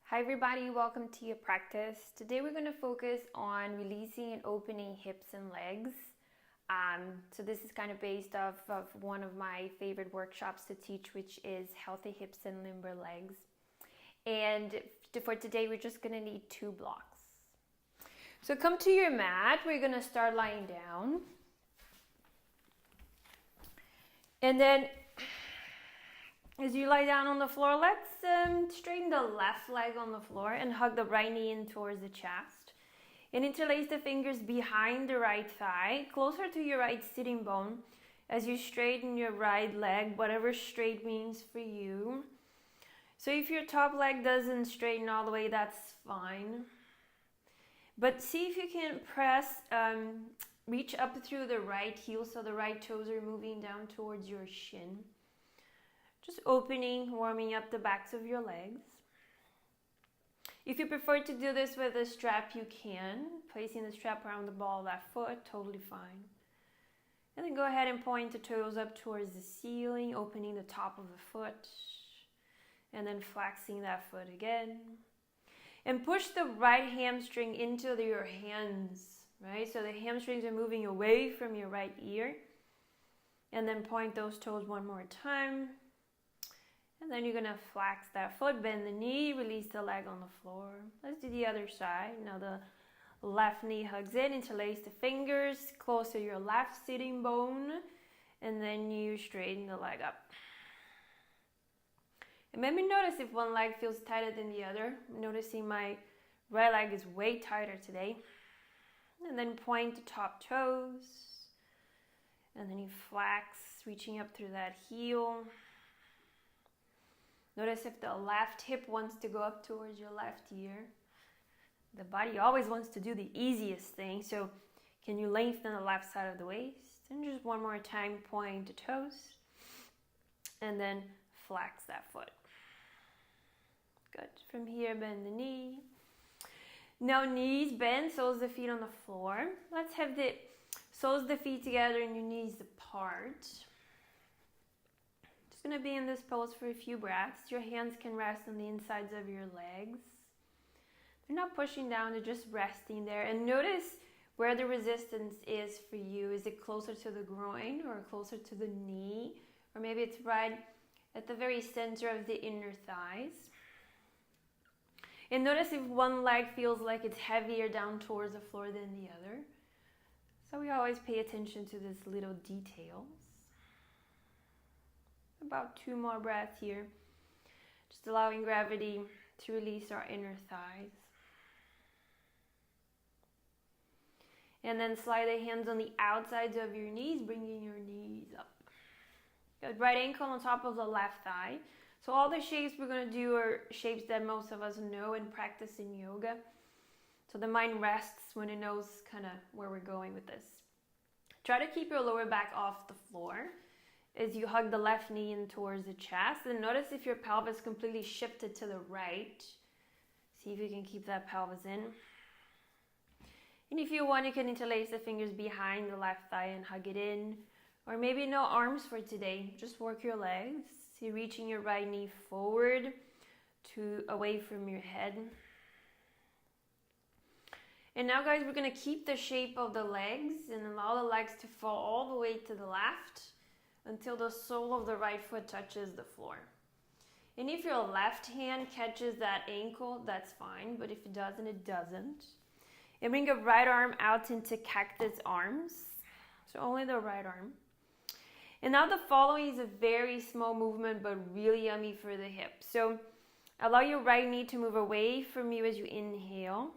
Hi everybody, welcome to your practice. Today we're going to focus on releasing and opening hips and legs. So this is kind of based off of one of my favorite workshops to teach, which is healthy hips and limber legs. And for today we're just going to need 2 blocks. So come to your mat, we're going to start lying down. And then as you lie down on the floor, let's straighten the left leg on the floor and hug the right knee in towards the chest. And interlace the fingers behind the right thigh, closer to your right sitting bone, as you straighten your right leg, whatever straight means for you. So if your top leg doesn't straighten all the way, that's fine. But see if you can press, reach up through the right heel so the right toes are moving down towards your shin. Just opening, warming up the backs of your legs. If you prefer to do this with a strap, you can. Placing the strap around the ball of that foot, totally fine. And then go ahead and point the toes up towards the ceiling, opening the top of the foot. And then flexing that foot again. And push the right hamstring into your hands, right? So the hamstrings are moving away from your right ear. And then point those toes one more time. And then you're going to flex that foot, bend the knee, release the leg on the floor. Let's do the other side. Now the left knee hugs in, interlace the fingers, close to your left sitting bone, and then you straighten the leg up. And maybe notice if one leg feels tighter than the other. I'm noticing my right leg is way tighter today. And then point the top toes. And then you flex, reaching up through that heel. Notice if the left hip wants to go up towards your left ear. The body always wants to do the easiest thing. So can you lengthen the left side of the waist? And just one more time, point the toes. And then flex that foot. Good. From here, bend the knee. Now knees bend, soles of the feet on the floor. Let's have the soles of the feet together and your knees apart. Going to be in this pose for a few breaths. Your hands can rest on the insides of your legs. They're not pushing down, they're just resting there. And notice where the resistance is for you. Is it closer to the groin or closer to the knee? Or maybe it's right at the very center of the inner thighs. And notice if one leg feels like it's heavier down towards the floor than the other. So we always pay attention to these little details. About 2 more breaths here. Just allowing gravity to release our inner thighs. And then slide the hands on the outsides of your knees, bringing your knees up. Good. Right ankle on top of the left thigh. So all the shapes we're going to do are shapes that most of us know and practice in yoga. So the mind rests when it knows kind of where we're going with this. Try to keep your lower back off the floor as you hug the left knee in towards the chest. And notice if your pelvis completely shifted to the right. See if you can keep that pelvis in. And if you want, you can interlace the fingers behind the left thigh and hug it in. Or maybe no arms for today. Just work your legs. See, reaching your right knee forward to away from your head. And now, guys, we're going to keep the shape of the legs and allow the legs to fall all the way to the left until the sole of the right foot touches the floor. And if your left hand catches that ankle, that's fine, but if it doesn't, it doesn't. And bring your right arm out into cactus arms, so only the right arm. And now the following is a very small movement, but really yummy for the hip. So allow your right knee to move away from you as you inhale.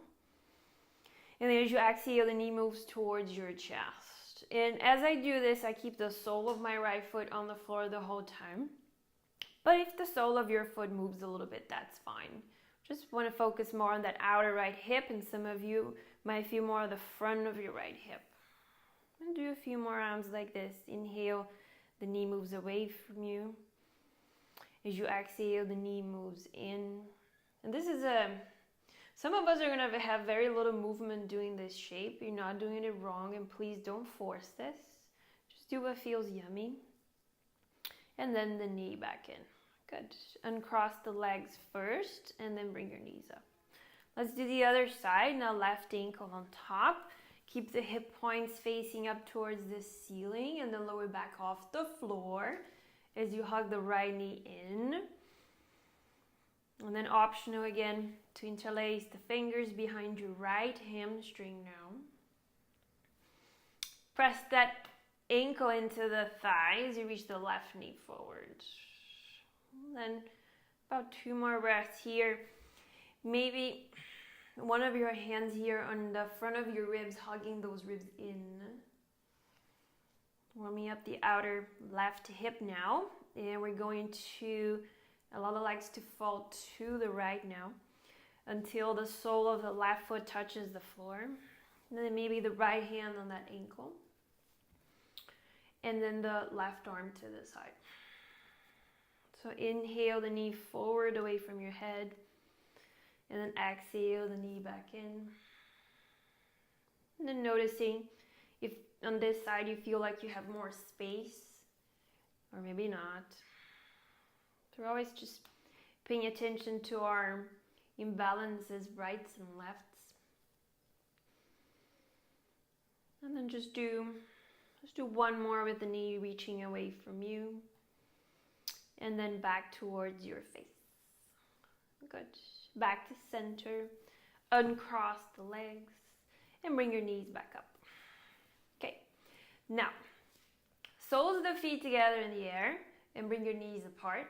And then as you exhale, the knee moves towards your chest. And as I do this, I keep the sole of my right foot on the floor the whole time. But if the sole of your foot moves a little bit, that's fine. Just want to focus more on that outer right hip, and some of you might feel more of the front of your right hip. And do a few more rounds like this. Inhale, the knee moves away from you. As you exhale, the knee moves in. And this is some of us are going to have very little movement doing this shape. You're not doing it wrong, and please don't force this. Just do what feels yummy. And then the knee back in. Good. Uncross the legs first and then bring your knees up. Let's do the other side. Now left ankle on top. Keep the hip points facing up towards the ceiling and the lower back off the floor as you hug the right knee in. And then optional again to interlace the fingers behind your right hamstring now. Press that ankle into the thigh as you reach the left knee forward. Then about 2 more breaths here. Maybe one of your hands here on the front of your ribs, hugging those ribs in. Warming up the outer left hip now. And we're going to allow the legs to fall to the right now until the sole of the left foot touches the floor. And then maybe the right hand on that ankle. And then the left arm to the side. So inhale the knee forward away from your head. And then exhale the knee back in. And then noticing if on this side you feel like you have more space. Or maybe not. So we're always just paying attention to our imbalances, rights and lefts. And then just do 1 more with the knee reaching away from you. And then back towards your face. Good. Back to center. Uncross the legs. And bring your knees back up. Okay. Now, soles of the feet together in the air. And bring your knees apart.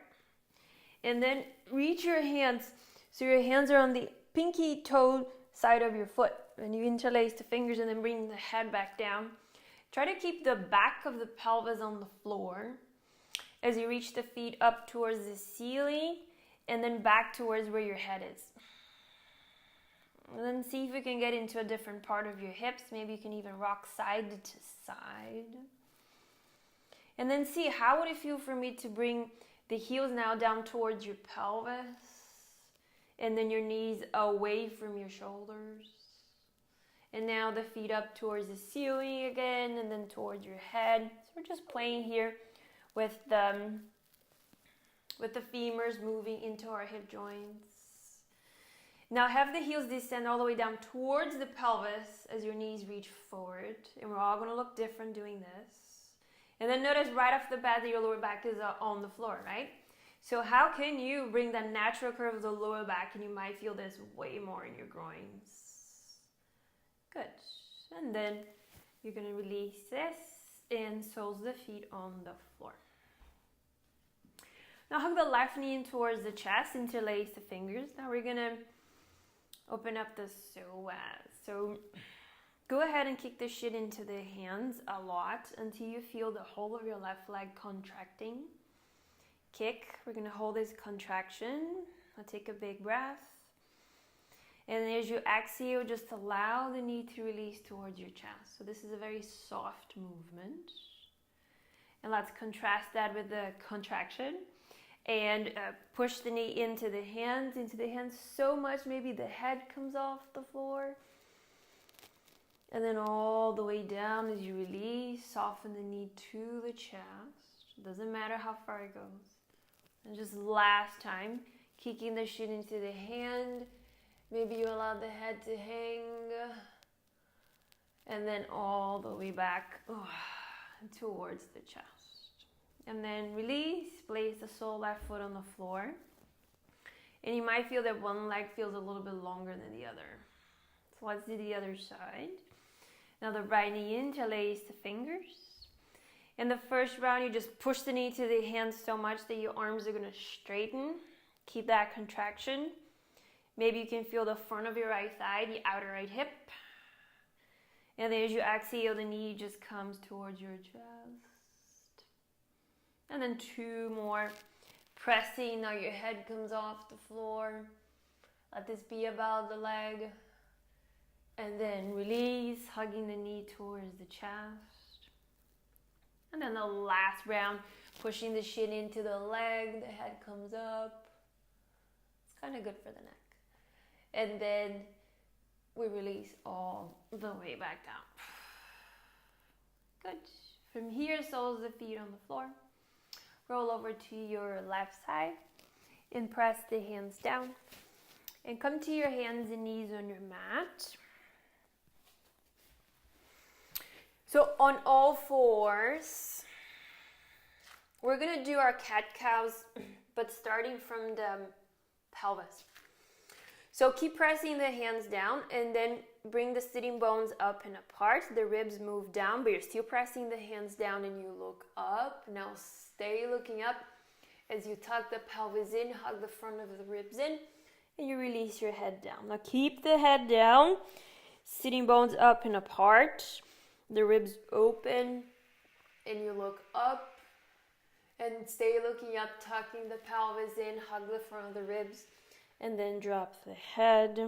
And then reach your hands. So your hands are on the pinky toe side of your foot. And you interlace the fingers and then bring the head back down. Try to keep the back of the pelvis on the floor as you reach the feet up towards the ceiling and then back towards where your head is. And then see if you can get into a different part of your hips. Maybe you can even rock side to side. And then see how would it feel for me to bring the heels now down towards your pelvis and then your knees away from your shoulders. And now the feet up towards the ceiling again and then towards your head. So we're just playing here with the femurs moving into our hip joints. Now have the heels descend all the way down towards the pelvis as your knees reach forward. And we're all going to look different doing this. And then notice right off the bat that your lower back is on the floor, right? So how can you bring that natural curve of the lower back, and you might feel this way more in your groins. Good. And then you're going to release this and soles of the feet on the floor. Now hug the left knee in towards the chest, interlace the fingers. Now we're going to open up the psoas. So go ahead and kick the shin into the hands a lot until you feel the whole of your left leg contracting. Kick. We're going to hold this contraction. I'll take a big breath. And then as you exhale, just allow the knee to release towards your chest. So this is a very soft movement. And let's contrast that with the contraction. And push the knee into the hands so much maybe the head comes off the floor. And then all the way down as you release, soften the knee to the chest. Doesn't matter how far it goes. And just last time, kicking the shin into the hand. Maybe you allow the head to hang. And then all the way back towards the chest. And then release, place the sole left foot on the floor. And you might feel that one leg feels a little bit longer than the other. So let's do the other side. Now the right knee in, interlace the fingers. In the first round, you just push the knee to the hands so much that your arms are going to straighten. Keep that contraction. Maybe you can feel the front of your right thigh, the outer right hip. And then as you exhale, the knee just comes towards your chest. And then 2 more. Pressing, now your head comes off the floor. Let this be about the leg. And then release, hugging the knee towards the chest. And then the last round, pushing the shin into the leg, the head comes up. It's kind of good for the neck. And then we release all the way back down. Good. From here, soles of the feet on the floor. Roll over to your left side. And press the hands down. And come to your hands and knees on your mat. So on all fours, we're going to do our cat-cows, but starting from the pelvis. So keep pressing the hands down and then bring the sitting bones up and apart. The ribs move down, but you're still pressing the hands down and you look up. Now stay looking up as you tuck the pelvis in, hug the front of the ribs in, and you release your head down. Now keep the head down, sitting bones up and apart, the ribs open, and you look up and stay looking up, tucking the pelvis in, hug the front of the ribs, and then drop the head.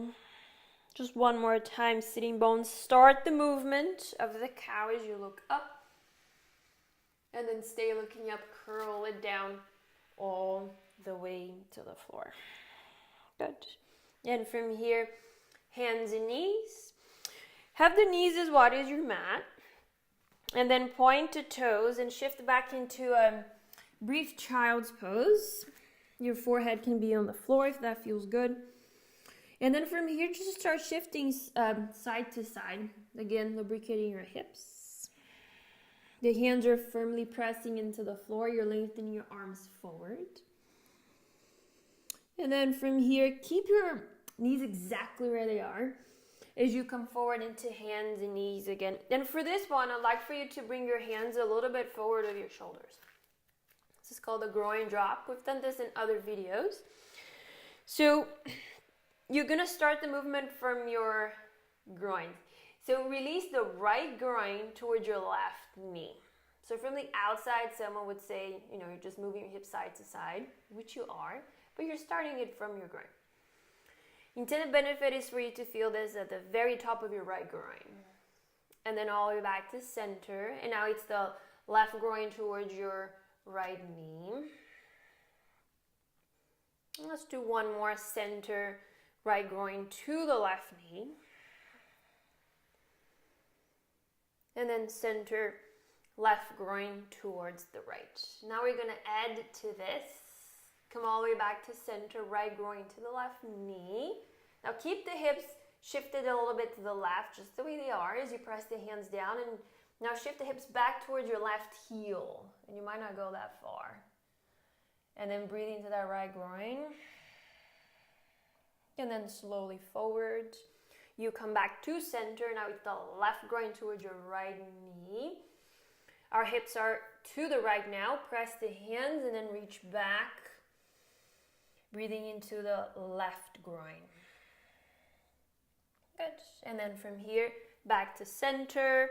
Just one more time, sitting bones. Start the movement of the cow as you look up, and then stay looking up, curl it down all the way to the floor. Good. And from here, hands and knees. Have the knees as wide as your mat, and then point to toes and shift back into a brief child's pose. Your forehead can be on the floor if that feels good. And then from here, just start shifting side to side. Again, lubricating your hips. The hands are firmly pressing into the floor. You're lengthening your arms forward. And then from here, keep your knees exactly where they are as you come forward into hands and knees again. And for this one, I'd like for you to bring your hands a little bit forward of your shoulders. This is called a groin drop. We've done this in other videos. So you're going to start the movement from your groin. So release the right groin towards your left knee. So from the outside, someone would say, you're just moving your hips side to side, which you are, but you're starting it from your groin. Intended benefit is for you to feel this at the very top of your right groin. And then all the way back to center. And now it's the left groin towards your right knee. Let's do one more. Center, right groin to the left knee. And then center, left groin towards the right. Now we're going to add to this. Come all the way back to center, right groin to the left knee. Now keep the hips shifted a little bit to the left, just the way they are as you press the hands down. And now shift the hips back towards your left heel. And you might not go that far. And then breathe into that right groin. And then slowly forward. You come back to center. Now it's the left groin towards your right knee. Our hips are to the right now. Press the hands and then reach back. Breathing into the left groin. Good. And then from here, back to center.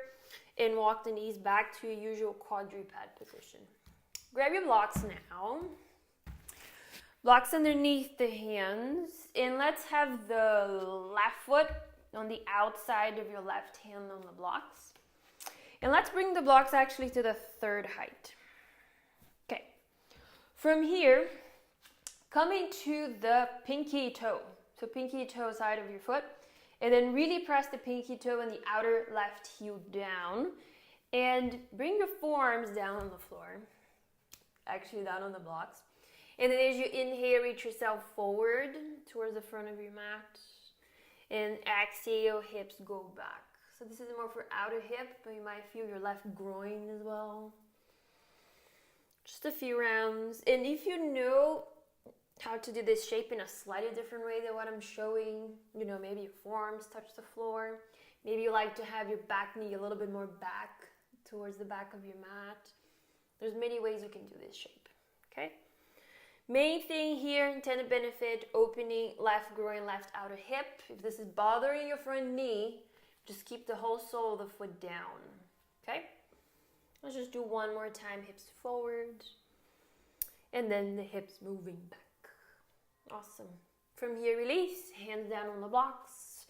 And walk the knees back to your usual quadruped position. Grab your blocks now. Blocks underneath the hands. And let's have the left foot on the outside of your left hand on the blocks. And let's bring the blocks actually to the third height. Okay. From here, come into the pinky toe. So pinky toe side of your foot. And then really press the pinky toe and the outer left heel down. And bring your forearms down on the floor. Actually down on the blocks. And then as you inhale, reach yourself forward towards the front of your mat. And exhale, hips go back. So this is more for outer hip, but you might feel your left groin as well. Just a few rounds. And if you know how to do this shape in a slightly different way than what I'm showing, maybe your forearms touch the floor. Maybe you like to have your back knee a little bit more back towards the back of your mat. There's many ways you can do this shape, okay? Main thing here, intended benefit, opening left groin, left outer hip. If this is bothering your front knee, just keep the whole sole of the foot down, okay? Let's just do one more time, hips forward, and then the hips moving back. Awesome. From here, release, hands down on the blocks.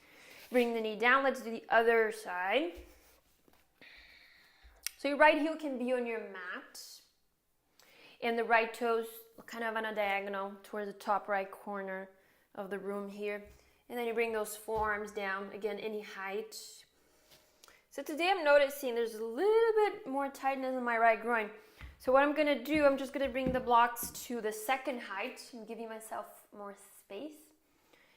Bring the knee down. Let's do the other side. So your right heel can be on your mat, and the right toes kind of on a diagonal towards the top right corner of the room here. And then you bring those forearms down, again, any height. So today I'm noticing there's a little bit more tightness in my right groin. So what I'm gonna do, I'm just gonna bring the blocks to the second height and giving myself more space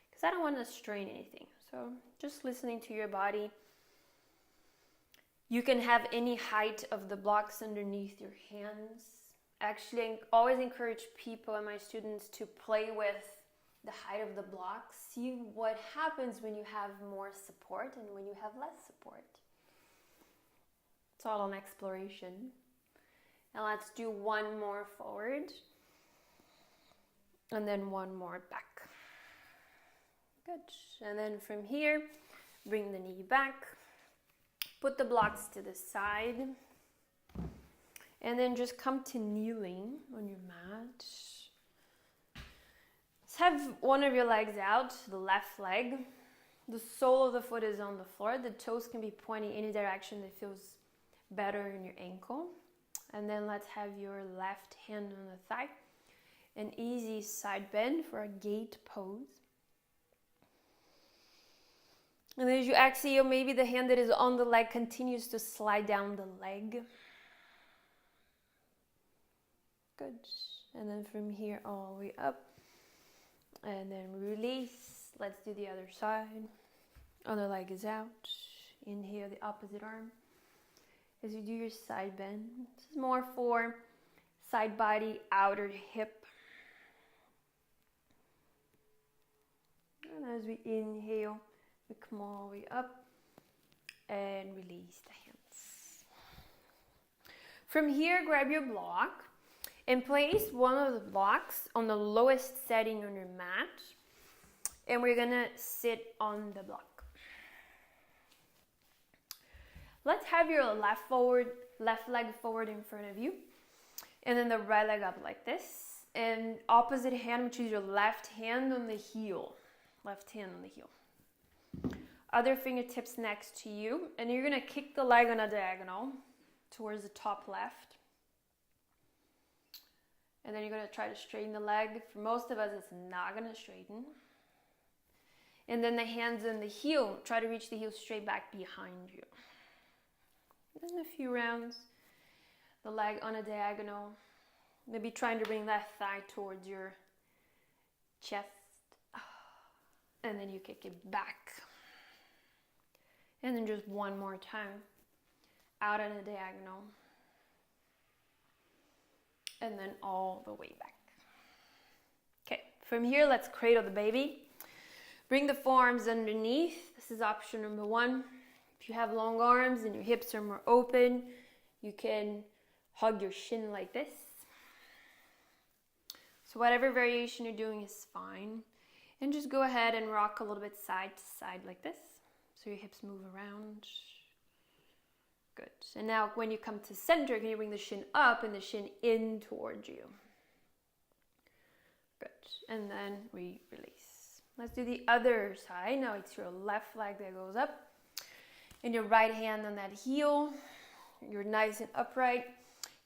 because I don't want to strain anything. So just listening to your body. You can have any height of the blocks underneath your hands. Actually, I always encourage people and my students to play with the height of the blocks. See what happens when you have more support and when you have less support. It's all an exploration. Now let's do one more forward and then one more back. Good. And then from here, bring the knee back. Put the blocks to the side. And then just come to kneeling on your mat. Let's have one of your legs out, the left leg. The sole of the foot is on the floor. The toes can be pointing any direction that feels better in your ankle. And then let's have your left hand on the thigh. An easy side bend for a gate pose. And then as you exhale, maybe the hand that is on the leg continues to slide down the leg. Good. And then from here all the way up. And then release. Let's do the other side. Other leg is out. Inhale the opposite arm. As you do your side bend. This is more for side body, outer hip. And as we inhale, we come all the way up and release the hands. From here, grab your block and place one of the blocks on the lowest setting on your mat. And we're gonna sit on the block. Let's have your left leg forward in front of you. And then the right leg up like this. And opposite hand, which is your left hand on the heel. Left hand on the heel. Other fingertips next to you. And you're gonna kick the leg on a diagonal towards the top left. And then you're gonna try to straighten the leg. For most of us, it's not gonna straighten. And then the hands on the heel. Try to reach the heel straight back behind you. And a few rounds. The leg on a diagonal. Maybe trying to bring that thigh towards your chest. And then you kick it back. And then just one more time. Out on a diagonal. And then all the way back. Okay, from here, let's cradle the baby. Bring the forearms underneath. This is option number one. If you have long arms and your hips are more open, you can hug your shin like this. So whatever variation you're doing is fine. And just go ahead and rock a little bit side to side like this. So your hips move around. Good. And now when you come to center, can you bring the shin up and the shin in towards you? Good. And then we release. Let's do the other side. Now it's your left leg that goes up. And your right hand on that heel. You're nice and upright.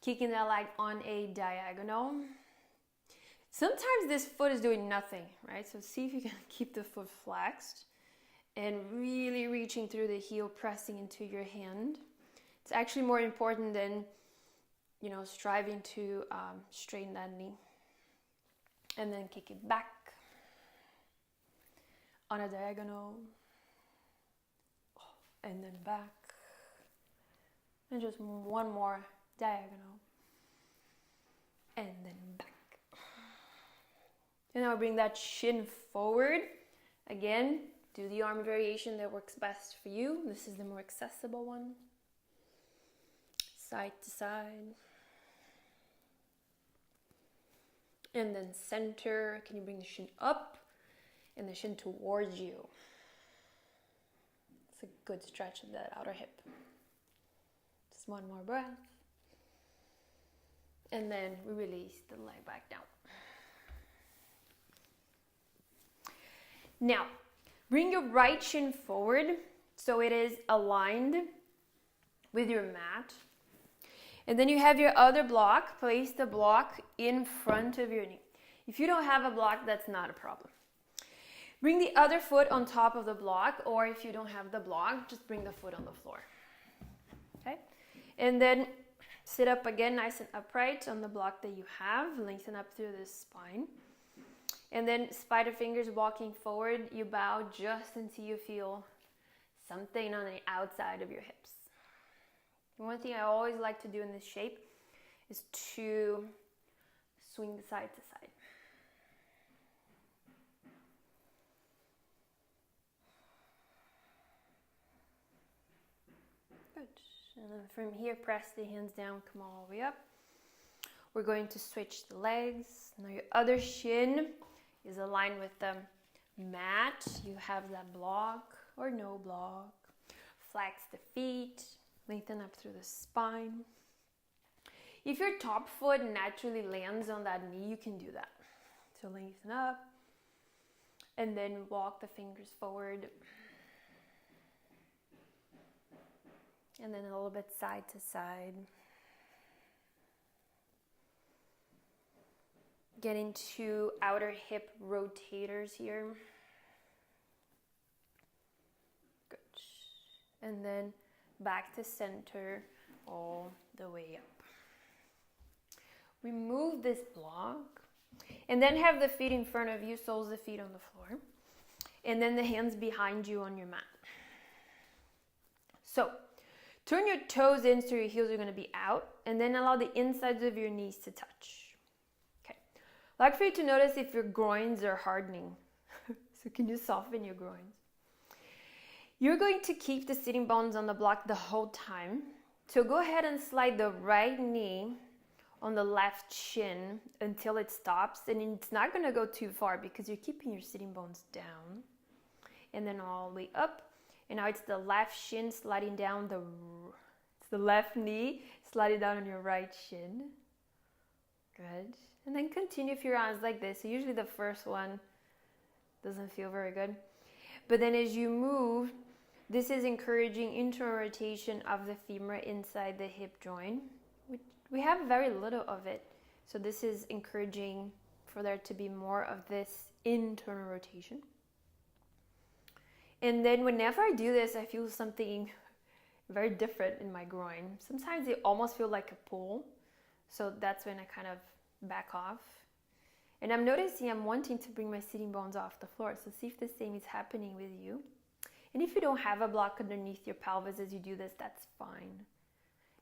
Kicking that leg on a diagonal. Sometimes this foot is doing nothing, right? So see if you can keep the foot flexed. And really reaching through the heel, pressing into your hand. It's actually more important than, striving to straighten that knee. And then kick it back on a diagonal. And then back. And just one more diagonal. And then back. And now bring that shin forward. Again, do the arm variation that works best for you. This is the more accessible one. Side to side. And then center. Can you bring the shin up and the shin towards you? It's a good stretch of that outer hip. Just one more breath. And then we release the leg back down. Now, bring your right shin forward so it is aligned with your mat. And then you have your other block. Place the block in front of your knee. If you don't have a block, that's not a problem. Bring the other foot on top of the block, or if you don't have the block, just bring the foot on the floor. Okay? And then Sit up again, nice and upright on the block that you have. Lengthen up through the spine. And then spider fingers walking forward. You bow just until you feel something on the outside of your hips. One thing I always like to do in this shape is to swing side to side. Good. And then from here, press the hands down, come all the way up. We're going to switch the legs. Now your other shin is aligned with the mat. You have that block or no block. Flex the feet, lengthen up through the spine. If your top foot naturally lands on that knee, you can do that. So lengthen up and then walk the fingers forward. And then a little bit side to side. Get into outer hip rotators here. Good. And then back to center all the way up. Remove this block. And then have the feet in front of you, soles of the feet on the floor. And then the hands behind you on your mat. So, turn your toes in so your heels are going to be out, and then allow the insides of your knees to touch. Okay. I'd like for you to notice if your groins are hardening. So can you soften your groins? You're going to keep the sitting bones on the block the whole time. So go ahead and slide the right knee on the left shin until it stops, and it's not going to go too far because you're keeping your sitting bones down. And then all the way up. And now it's the left shin sliding down it's the left knee sliding down on your right shin. Good. And then continue with your arms like this. So usually the first one doesn't feel very good. But then as you move, this is encouraging internal rotation of the femur inside the hip joint. We have very little of it. So this is encouraging for there to be more of this internal rotation. And then whenever I do this, I feel something very different in my groin. Sometimes it almost feels like a pull. So that's when I kind of back off. And I'm noticing I'm wanting to bring my sitting bones off the floor. So see if the same is happening with you. And if you don't have a block underneath your pelvis as you do this, that's fine.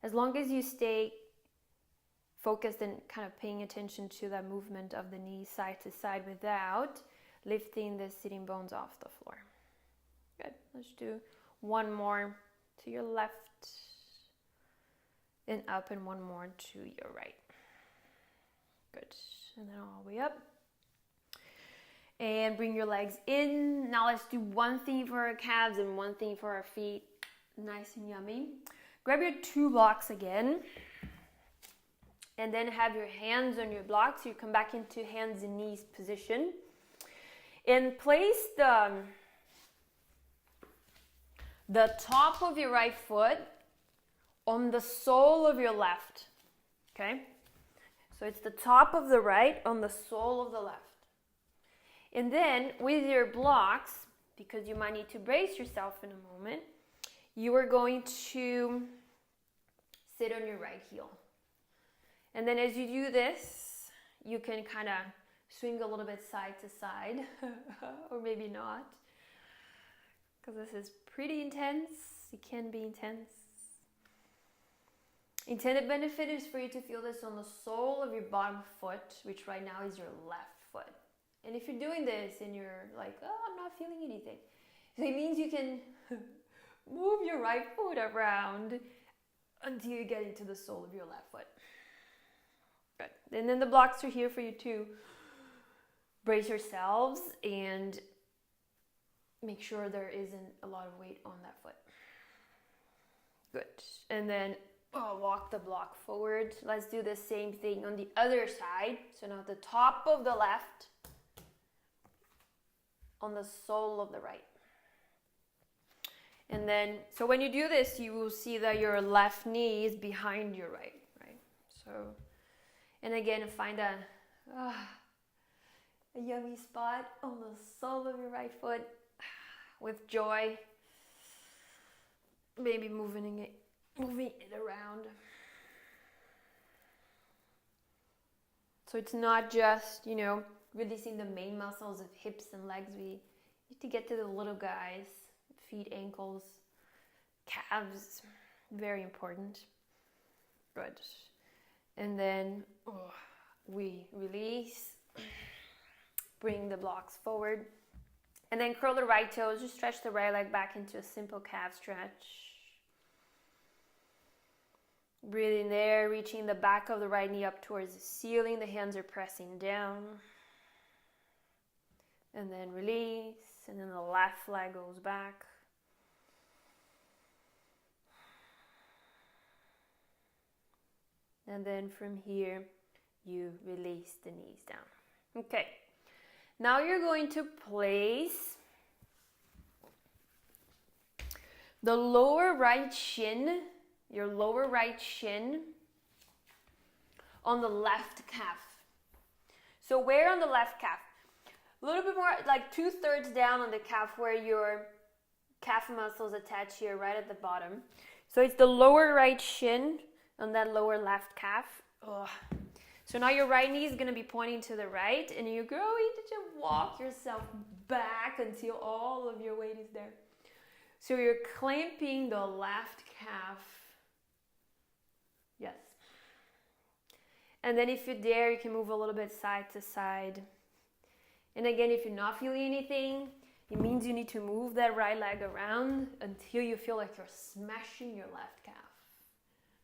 As long as you stay focused and kind of paying attention to that movement of the knees side to side without lifting the sitting bones off the floor. Good. Let's do one more to your left and up, and one more to your right. Good. And then all the way up. And bring your legs in. Now let's do one thing for our calves and one thing for our feet. Nice and yummy. Grab your two blocks again. And then have your hands on your blocks. So you come back into hands and knees position. And place the top of your right foot on the sole of your left. Okay? So it's the top of the right on the sole of the left. And then with your blocks, because you might need to brace yourself in a moment, you are going to sit on your right heel. And then as you do this, you can kind of swing a little bit side to side, or maybe not, because this is pretty intense. It can be intense. Intended benefit is for you to feel this on the sole of your bottom foot, which right now is your left foot. And if you're doing this and you're like, oh, I'm not feeling anything, so it means you can move your right foot around until you get into the sole of your left foot. Good. And then the blocks are here for you to brace yourselves and make sure there isn't a lot of weight on that foot. Good. And then walk the block forward. Let's do the same thing on the other side. So now the top of the left on the sole of the right. And then, so when you do this, you will see that your left knee is behind your right? So, and again, find a yummy spot on the sole of your right foot with joy. Maybe moving it around. So it's not just, you know, releasing the main muscles of hips and legs. We need to get to the little guys, feet, ankles, calves, very important. Good. And then we release, bring the blocks forward, and then curl the right toes, just stretch the right leg back into a simple calf stretch. Breathe in there, reaching the back of the right knee up towards the ceiling. The hands are pressing down. And then release, and then the left leg goes back. And then from here, you release the knees down. Okay, now you're going to place the lower right shin, your lower right shin, on the left calf. So where on the left calf? A little bit more, like 2/3 down on the calf where your calf muscles attach here, right at the bottom. So it's the lower right shin on that lower left calf. Ugh. So now your right knee is going to be pointing to the right, and you're going to just walk yourself back until all of your weight is there. So you're clamping the left calf. Yes. And then if you dare, you can move a little bit side to side. And again, if you're not feeling anything, it means you need to move that right leg around until you feel like you're smashing your left calf.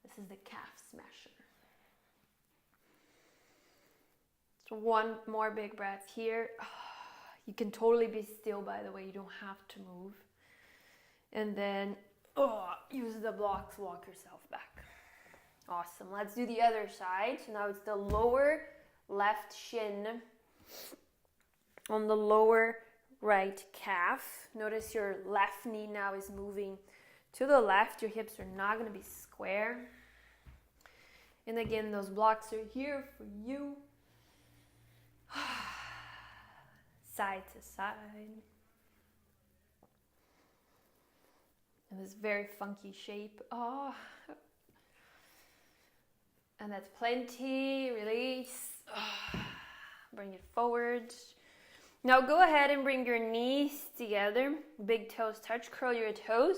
This is the calf smasher. So one more big breath here. You can totally be still, by the way. You don't have to move. And then use the blocks, walk yourself back. Awesome. Let's do the other side. So now it's the lower left shin on the lower right calf. Notice your left knee now is moving to the left. Your hips are not going to be square. And again, those blocks are here for you. Side to side. In this very funky shape. And that's plenty. Release. Bring it forward. Now go ahead and bring your knees together. Big toes touch. Curl your toes.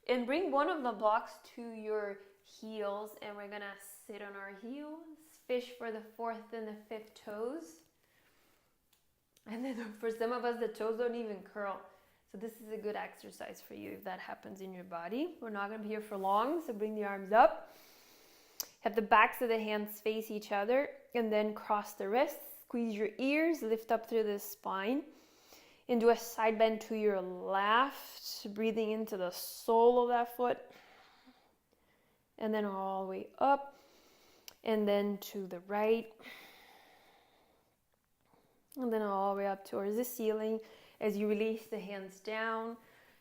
And bring one of the blocks to your heels. And we're going to sit on our heels. Fish for the 4th and the 5th toes. And then for some of us, the toes don't even curl. So this is a good exercise for you if that happens in your body. We're not going to be here for long, so bring the arms up. Have the backs of the hands face each other, and then cross the wrists. Squeeze your ears, lift up through the spine. And do a side bend to your left, breathing into the sole of that foot. And then all the way up, and then to the right. And then all the way up towards the ceiling. As you release the hands down,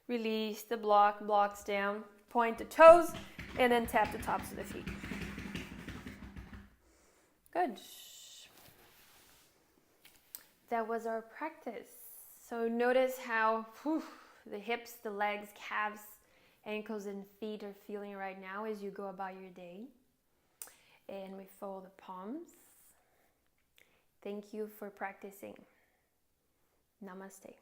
release the blocks down, point the toes, and then tap the tops of the feet. Good. That was our practice. So notice how the hips, the legs, calves, ankles, and feet are feeling right now as you go about your day. And we fold the palms. Thank you for practicing. Namaste.